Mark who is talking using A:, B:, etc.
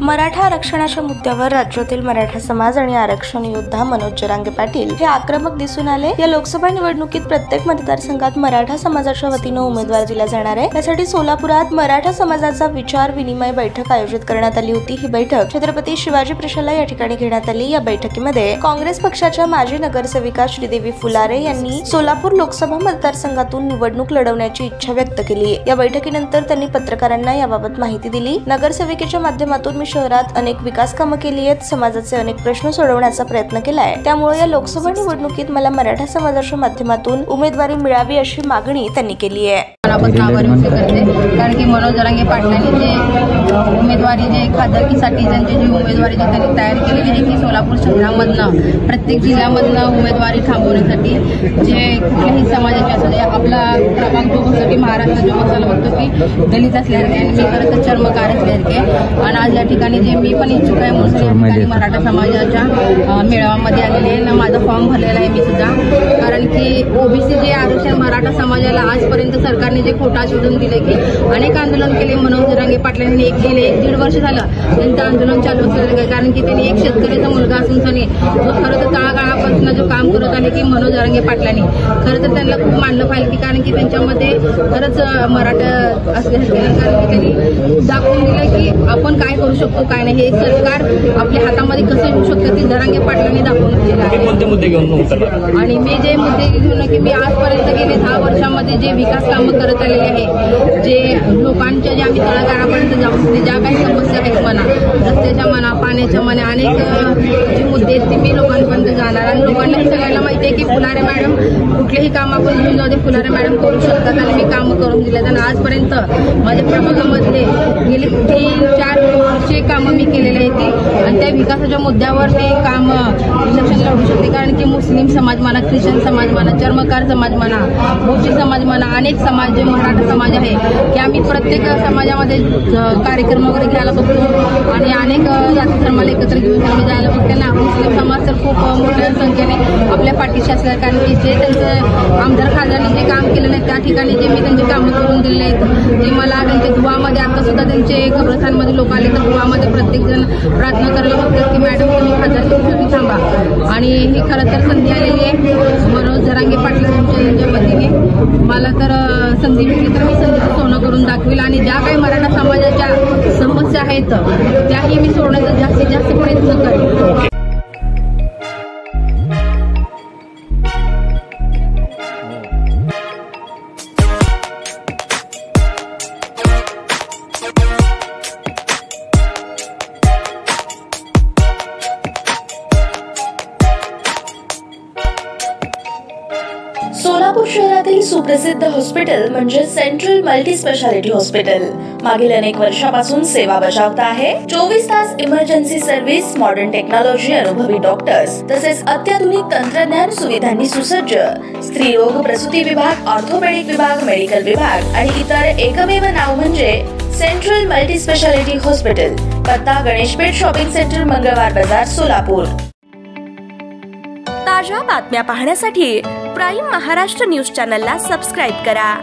A: मराठा आरक्षणाच्या मुद्द्यावर राज्यातील मराठा समाज आणि आरक्षण योद्धा मनोज जरांगे पाटील हे आक्रमक दिसून आले। या लोकसभा निवडणुकीत प्रत्येक मतदारसंघात मराठा समाजाच्या वतीने उमेदवार दिला जाणार आहे। यासाठी सोलापुरात मराठा समाजाचा विचार विनिमय बैठक आयोजित करण्यात आली होती। ही बैठक छत्रपती शिवाजी प्रशाला या ठिकाणी घेण्यात आली। या बैठकीमध्ये काँग्रेस पक्षाच्या माजी नगरसेविका श्रीदेवी फुलारे यांनी सोलापूर लोकसभा मतदारसंघातून निवडणूक लढवण्याची इच्छा व्यक्त केली। या बैठकीनंतर त्यांनी पत्रकारांना याबाबत माहिती दिली। नगरसेविकेच्या माध्यमातून मी शहरात अनेक विकास कामं केली आहेत, समाजाचे अनेक प्रश्न सोडवण्याचा प्रयत्न केलाय, त्यामुळे या लोकसभा निवडणुकीत मला मराठा समाजाच्या माध्यमातून उमेदवारी मिळावी अशी मागणी त्यांनी केली आहे।
B: कारण की मनोज जरांगे पाटलांनी जे उमेदवारी जे खासदारकीसाठी त्यांची जी उमेदवारी जी त्यांनी तयार केलेली आहे की सोलापूर शहरामधनं प्रत्येक जिल्ह्यामधनं उमेदवारी थांबवण्यासाठी जे कुठल्याही समाजाचे असू दे, आपला क्रमांक जो बसतो की महाराष्ट्र जो बसायला बघतो की दलित असल्यासारखे आणि मी खरं तर चर्मकार असल्यासारखे आणि आज या ठिकाणी जे मी पण इच्छुक आहे म्हणून या ठिकाणी मराठा समाजाच्या मेळाव्यामध्ये आलेले आहे ना, माझा फॉर्म भरलेला आहे मी सुद्धा। कारण की ओबीसी जे आरक्षण मराठा समाजाला आजपर्यंत सरकारने जे खोटा आश्वासन दिले की अनेक आंदोलन केले, मनोज जरांगे पाटलांनी गेले 1-1.5 वर्ष झालं त्यांचं आंदोलन चालू असलेलं, कारण की त्यांनी एक शेतकऱ्याचा मुलगा असून सनी जो खरं तर काळापासून जो काम करत आले की मनोज जरांगे पाटलांनी खरं तर त्यांना खूप मानलं पाहिजे की कारण की त्यांच्यामध्ये खरंच मराठा असल्यासारखे, कारण की त्यांनी दाखवून दिलं की आपण काय करू शकतो काय नाही, हे सरकार आपल्या हातामध्ये कसं येऊ शकतं ते जरांगे पाटलांनी दाखवून दिलेलं आहे। आणि मी जे मुद्दे घेऊन की मी आजपर्यंत गेले 10 वर्षामध्ये जे विकास कामं करत आलेले आहे, जे लोकांच्या ज्या आम्ही तळागाळापर्यंत जाऊन ज्या काही समस्या आहेत म्हणा, रस्त्याच्या म्हणा, पाण्याच्या म्हणा, अनेक जे मुद्दे आहेत ते मी लोकांपर्यंत जाणार आणि लोकांना हे सगळ्यांना माहिती आहे की फुलारे मॅडम कुठलेही काम आपण घेऊन जाऊ दे फुलारे मॅडम करू शकतात आणि मी कामं करून दिले। आणि आजपर्यंत माझ्या प्रभागामधले गेली 3-4 वर्षे कामं मी केलेली आहेत आणि त्या विकासाच्या मुद्द्यावर ते काम इलेक्शन लढू शकते, कारण की मुस्लिम समाज म्हणा, ख्रिश्चन समाज म्हणा, चर्मकार समाज म्हणा, भोशी समाज म्हणा, अनेक समाज जे मराठा समाज आहे की आम्ही प्रत्येक समाजामध्ये कार्यक्रम वगैरे घ्यायला बघतो आणि अनेक जाती धर्माला एकत्र घेऊन आम्ही जायला बघते ना। मुस्लिम समाज तर खूप मोठ्या संख्येने आपल्या पाठीशी असल्या, कारण की जे त्यांचं आमदार खासदारांनी जे काम केलेलं आहे त्या ठिकाणी जे मी त्यांचे कामं करून दिले आहेत ते मला त्यांच्या दुवामध्ये आता सुद्धा त्यांचे कब्रस्थानमध्ये लोक आले तर दुवामध्ये प्रत्येक जण प्रार्थना करायला बघतात की मॅडम तुम्ही खासदारकीसाठी थांबा। आणि ही खरं तर संधी आलेली आहे मनोज जरांगे पाटील यांच्या वतीने मला तर संधी भेटली तर मी संधीचं सोनं करून दाखवेल आणि ज्या काही मराठा समाजाच्या समस्या आहेत त्याही मी सोडण्याचा जास्तीत जास्त प्रयत्न करेन।
A: सोलापूर शहरातील सुप्रसिद्ध हॉस्पिटल म्हणजे सेंट्रल मल्टी स्पेशालिटी हॉस्पिटल मागील अनेक वर्षापासून सेवा बजावत आहे। 24 तास इमर्जन्सी सर्व्हिस, मॉडर्न टेक्नॉलॉजी, अनुभवी डॉक्टर्स तसेच अत्याधुनिक तंत्रज्ञान सुविधांनी सुसज्ज स्त्रीरोग प्रसूती विभाग, ऑर्थोपेडिक विभाग, मेडिकल विभाग आणि इतर एकमेव नाव म्हणजे सेंट्रल मल्टी स्पेशालिटी हॉस्पिटल। पत्ता गणेशपेठ शॉपिंग सेंटर, मंगळवार बाजार, सोलापूर। ताज्या बातम्या पाहण्यासाठी प्राईम महाराष्ट्र न्यूज चॅनलला सबस्क्राईब करा।